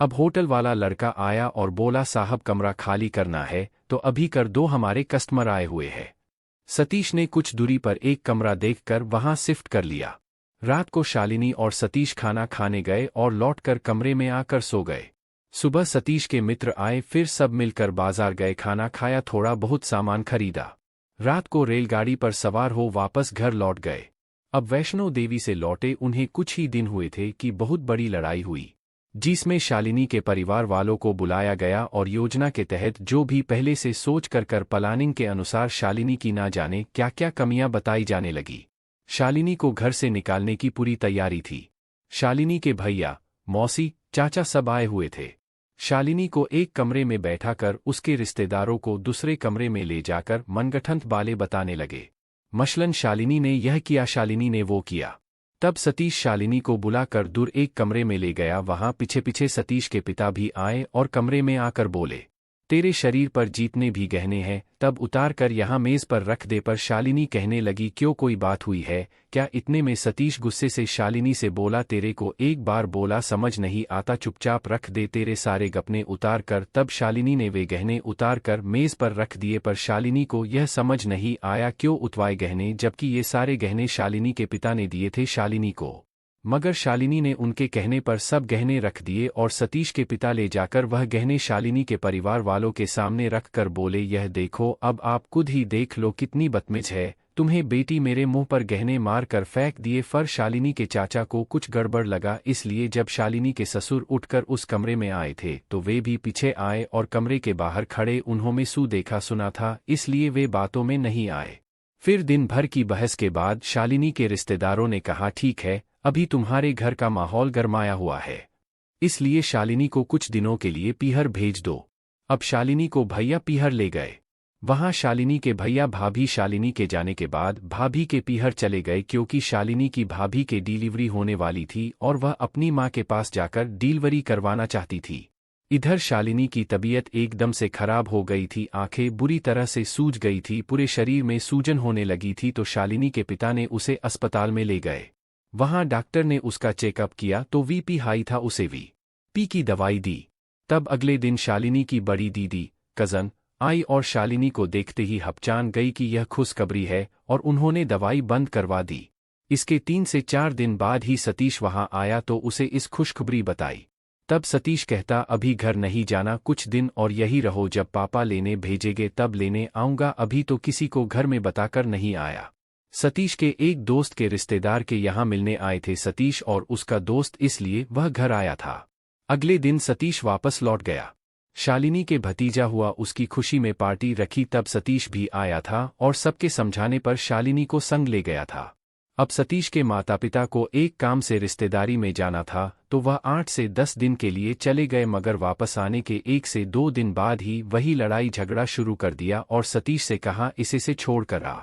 अब होटल वाला लड़का आया और बोला साहब कमरा खाली करना है तो अभी कर दो, हमारे कस्टमर आए हुए हैं। सतीश ने कुछ दूरी पर एक कमरा देखकर वहां शिफ्ट कर लिया। रात को शालिनी और सतीश खाना खाने गए और लौटकर कमरे में आकर सो गए। सुबह सतीश के मित्र आए, फिर सब मिलकर बाजार गए, खाना खाया, थोड़ा बहुत सामान खरीदा। रात को रेलगाड़ी पर सवार हो वापस घर लौट गए। अब वैष्णो देवी से लौटे उन्हें कुछ ही दिन हुए थे कि बहुत बड़ी लड़ाई हुई, जिसमें शालिनी के परिवार वालों को बुलाया गया और योजना के तहत जो भी पहले से सोच कर प्लानिंग के अनुसार शालिनी की ना जाने क्या क्या कमियां बताई जाने लगी। शालिनी को घर से निकालने की पूरी तैयारी थी। शालिनी के भैया, मौसी, चाचा सब आए हुए थे। शालिनी को एक कमरे में बैठाकर उसके रिश्तेदारों को दूसरे कमरे में ले जाकर मनगढ़ंत बातें बताने लगे। मसलन शालिनी ने यह किया, शालिनी ने वो किया। तब सतीश शालिनी को बुलाकर दूर एक कमरे में ले गया। वहां पीछे पीछे सतीश के पिता भी आए और कमरे में आकर बोले, तेरे शरीर पर जितने भी गहने हैं तब उतार कर यहाँ मेज पर रख दे। पर शालिनी कहने लगी, क्यों, कोई बात हुई है क्या? इतने में सतीश गुस्से से शालिनी से बोला, तेरे को एक बार बोला समझ नहीं आता, चुपचाप रख दे तेरे सारे गहने उतार कर। तब शालिनी ने वे गहने उतार कर मेज पर रख दिए। पर शालिनी को यह समझ नहीं आया क्यों उतवाए गहने, जबकि ये सारे गहने शालिनी के पिता ने दिए थे शालिनी को। मगर शालिनी ने उनके कहने पर सब गहने रख दिए और सतीश के पिता ले जाकर वह गहने शालिनी के परिवार वालों के सामने रख कर बोले, यह देखो, अब आप खुद ही देख लो कितनी बदतमीज है, तुम्हें बेटी मेरे मुंह पर गहने मार कर फेंक दिए। पर शालिनी के चाचा को कुछ गड़बड़ लगा, इसलिए जब शालिनी के ससुर उठकर उस कमरे में आए थे तो वे भी पीछे आए और कमरे के बाहर खड़े उन्होंने सू देखा सुना था, इसलिए वे बातों में नहीं आए। फिर दिन भर की बहस के बाद शालिनी के रिश्तेदारों ने कहा, ठीक है, अभी तुम्हारे घर का माहौल गरमाया हुआ है, इसलिए शालिनी को कुछ दिनों के लिए पीहर भेज दो। अब शालिनी को भैया पीहर ले गए। वहां शालिनी के भैया भाभी शालिनी के जाने के बाद भाभी के पीहर चले गए, क्योंकि शालिनी की भाभी के डिलीवरी होने वाली थी और वह अपनी मां के पास जाकर डिलीवरी करवाना चाहती थी। इधर शालिनी की तबीयत एकदम से खराब हो गई थी, आंखें बुरी तरह से सूज गई थी, पूरे शरीर में सूजन होने लगी थी। तो शालिनी के पिता ने उसे अस्पताल में ले गए। वहां डॉक्टर ने उसका चेकअप किया तो वीपी हाई था, उसे वीपी की दवाई दी। तब अगले दिन शालिनी की बड़ी दीदी, कजन, आई और शालिनी को देखते ही हपचान गई कि यह खुशखबरी है और उन्होंने दवाई बंद करवा दी। इसके 3 से 4 दिन बाद ही सतीश वहां आया तो उसे इस खुशखबरी बताई। तब सतीश कहता, अभी घर नहीं जाना, कुछ दिन और यही रहो, जब पापा लेने भेजेंगे तब लेने आऊंगा, अभी तो किसी को घर में बताकर नहीं आया। सतीश के एक दोस्त के रिश्तेदार के यहाँ मिलने आए थे सतीश और उसका दोस्त, इसलिए वह घर आया था। अगले दिन सतीश वापस लौट गया। शालिनी के भतीजा हुआ, उसकी खुशी में पार्टी रखी। तब सतीश भी आया था और सबके समझाने पर शालिनी को संग ले गया था। अब सतीश के माता पिता को एक काम से रिश्तेदारी में जाना था तो वह 8 से 10 दिन के लिए चले गए, मगर वापस आने के 1 से 2 दिन बाद ही वही लड़ाई झगड़ा शुरू कर दिया और सतीश से कहा, इसे से छोड़ कर आ।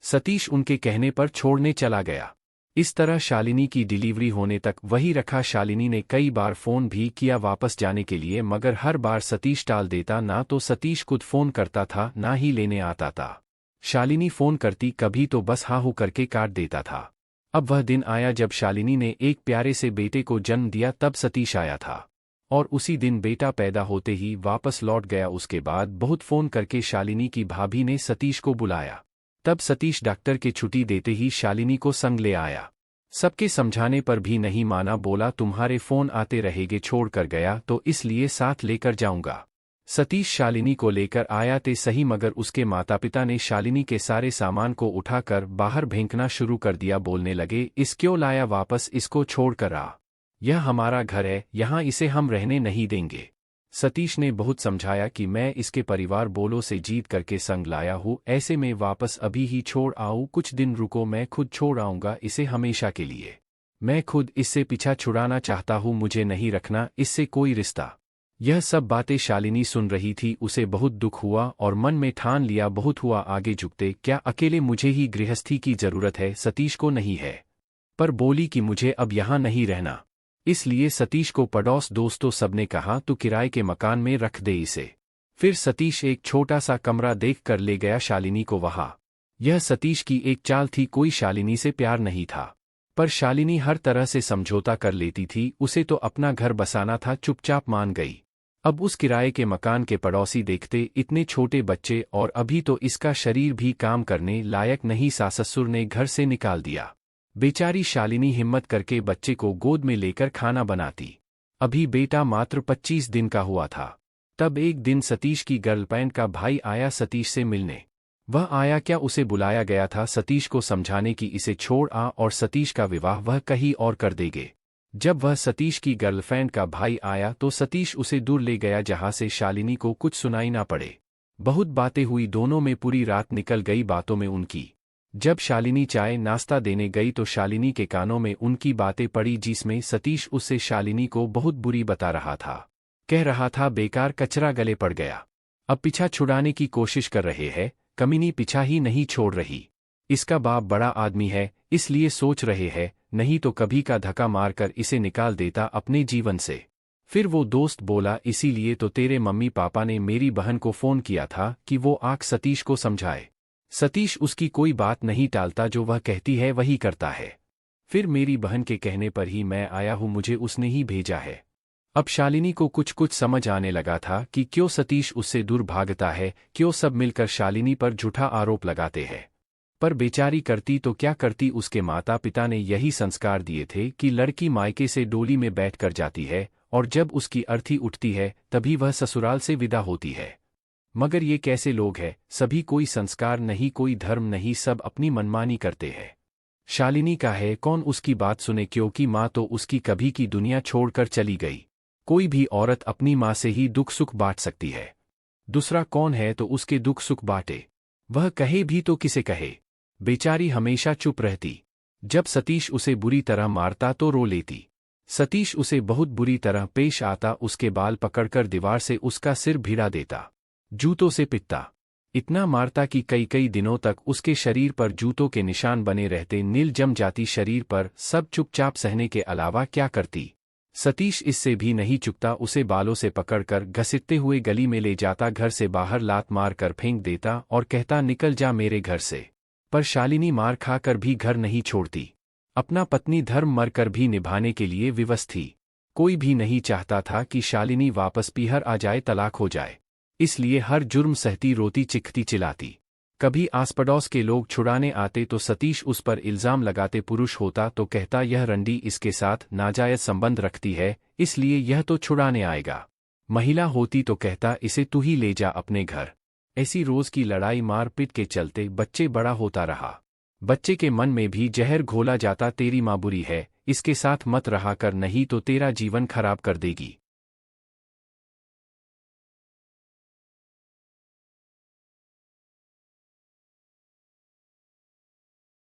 सतीश उनके कहने पर छोड़ने चला गया। इस तरह शालिनी की डिलीवरी होने तक वही रखा। शालिनी ने कई बार फोन भी किया वापस जाने के लिए, मगर हर बार सतीश टाल देता, ना तो सतीश खुद फोन करता था ना ही लेने आता था। शालिनी फोन करती कभी तो बस हाँ हूँ करके काट देता था। अब वह दिन आया जब शालिनी ने एक प्यारे से बेटे को जन्म दिया। तब सतीश आया था और उसी दिन बेटा पैदा होते ही वापस लौट गया। उसके बाद बहुत फोन करके शालिनी की भाभी ने सतीश को बुलाया। तब सतीश डॉक्टर के छुट्टी देते ही शालिनी को संग ले आया। सबके समझाने पर भी नहीं माना, बोला तुम्हारे फोन आते रहेंगे, छोड़ कर गया तो इसलिए साथ लेकर जाऊंगा। सतीश शालिनी को लेकर आया थे सही, मगर उसके माता पिता ने शालिनी के सारे सामान को उठाकर बाहर फेंकना शुरू कर दिया। बोलने लगे, इस क्यों लाया वापस, इसको छोड़ कर आ, यह हमारा घर है, यहाँ इसे हम रहने नहीं देंगे। सतीश ने बहुत समझाया कि मैं इसके परिवार बोलों से जीत करके संग लाया हूँ, ऐसे में वापस अभी ही छोड़ आऊँ, कुछ दिन रुको, मैं खुद छोड़ आऊँगा इसे हमेशा के लिए। मैं खुद इससे पीछा छुड़ाना चाहता हूँ, मुझे नहीं रखना इससे कोई रिश्ता। यह सब बातें शालिनी सुन रही थी, उसे बहुत दुख हुआ और मन में ठान लिया, बहुत हुआ आगे झुकते, क्या अकेले मुझे ही गृहस्थी की जरूरत है, सतीश को नहीं है। पर बोली कि मुझे अब यहाँ नहीं रहना। इसलिए सतीश को पड़ोस दोस्तों सबने कहा तो किराए के मकान में रख दे इसे। फिर सतीश एक छोटा सा कमरा देख कर ले गया शालिनी को वहां। यह सतीश की एक चाल थी, कोई शालिनी से प्यार नहीं था। पर शालिनी हर तरह से समझौता कर लेती थी, उसे तो अपना घर बसाना था, चुपचाप मान गई। अब उस किराए के मकान के पड़ोसी देखते इतने छोटे बच्चे और अभी तो इसका शरीर भी काम करने लायक नहीं, सास-ससुर ने घर से निकाल दिया। बेचारी शालिनी हिम्मत करके बच्चे को गोद में लेकर खाना बनाती। अभी बेटा मात्र 25 दिन का हुआ था। तब एक दिन सतीश की गर्लफ्रेंड का भाई आया सतीश से मिलने। वह आया क्या, उसे बुलाया गया था सतीश को समझाने की इसे छोड़ आ और सतीश का विवाह वह कहीं और कर देंगे। जब वह सतीश की गर्लफ्रेंड का भाई आया तो सतीश उसे दूर ले गया जहां से शालिनी को कुछ सुनाई ना पड़े। बहुत बातें हुई दोनों में, पूरी रात निकल गई बातों में उनकी। जब शालिनी चाय नाश्ता देने गई तो शालिनी के कानों में उनकी बातें पड़ी जिसमें सतीश उससे शालिनी को बहुत बुरी बता रहा था। कह रहा था बेकार कचरा गले पड़ गया, अब पीछा छुड़ाने की कोशिश कर रहे हैं, कमीनी पीछा ही नहीं छोड़ रही। इसका बाप बड़ा आदमी है इसलिए सोच रहे हैं, नहीं तो कभी का धक्का मारकर इसे निकाल देता अपने जीवन से। फिर वो दोस्त बोला इसीलिए तो तेरे मम्मी पापा ने मेरी बहन को फोन किया था कि वो आके सतीश को समझाए। सतीश उसकी कोई बात नहीं टालता, जो वह कहती है वही करता है। फिर मेरी बहन के कहने पर ही मैं आया हूं, मुझे उसने ही भेजा है। अब शालिनी को कुछ कुछ समझ आने लगा था कि क्यों सतीश उससे दूर भागता है, क्यों सब मिलकर शालिनी पर झूठा आरोप लगाते हैं। पर बेचारी करती तो क्या करती, उसके माता पिता ने यही संस्कार दिए थे कि लड़की मायके से डोली में बैठ कर जाती है और जब उसकी अर्थी उठती है तभी वह ससुराल से विदा होती है। मगर ये कैसे लोग हैं, सभी कोई संस्कार नहीं, कोई धर्म नहीं, सब अपनी मनमानी करते हैं। शालिनी का है कौन उसकी बात सुने, क्योंकि माँ तो उसकी कभी की दुनिया छोड़कर चली गई। कोई भी औरत अपनी माँ से ही दुख सुख बांट सकती है, दूसरा कौन है तो उसके दुख सुख बांटे। वह कहे भी तो किसे कहे। बेचारी हमेशा चुप रहती। जब सतीश उसे बुरी तरह मारता तो रो लेती। सतीश उसे बहुत बुरी तरह पेश आता, उसके बाल पकड़कर दीवार से उसका सिर भिड़ा देता, जूतों से पिटता। इतना मारता कि कई कई दिनों तक उसके शरीर पर जूतों के निशान बने रहते, नील जम जाती शरीर पर। सब चुपचाप सहने के अलावा क्या करती। सतीश इससे भी नहीं चुकता, उसे बालों से पकड़कर घसीटते हुए गली में ले जाता, घर से बाहर लात मार कर फेंक देता और कहता निकल जा मेरे घर से। पर शालिनी मार खाकर भी घर नहीं छोड़ती। अपना पत्नी धर्म मरकर भी निभाने के लिए विवश थी। कोई भी नहीं चाहता था कि शालिनी वापस पीहर आ जाए, तलाक हो जाए, इसलिए हर जुर्म सहती, रोती, चिखती, चिल्लाती। कभी आस-पड़ोस के लोग छुड़ाने आते तो सतीश उस पर इल्जाम लगाते, पुरुष होता तो कहता यह रंडी इसके साथ नाजायज संबंध रखती है इसलिए यह तो छुड़ाने आएगा। महिला होती तो कहता इसे तू ही ले जा अपने घर। ऐसी रोज की लड़ाई मारपीट के चलते बच्चे बड़ा होता रहा। बच्चे के मन में भी जहर घोला जाता, तेरी माँ बुरी है, इसके साथ मत रहा कर, नहीं तो तेरा जीवन खराब कर देगी।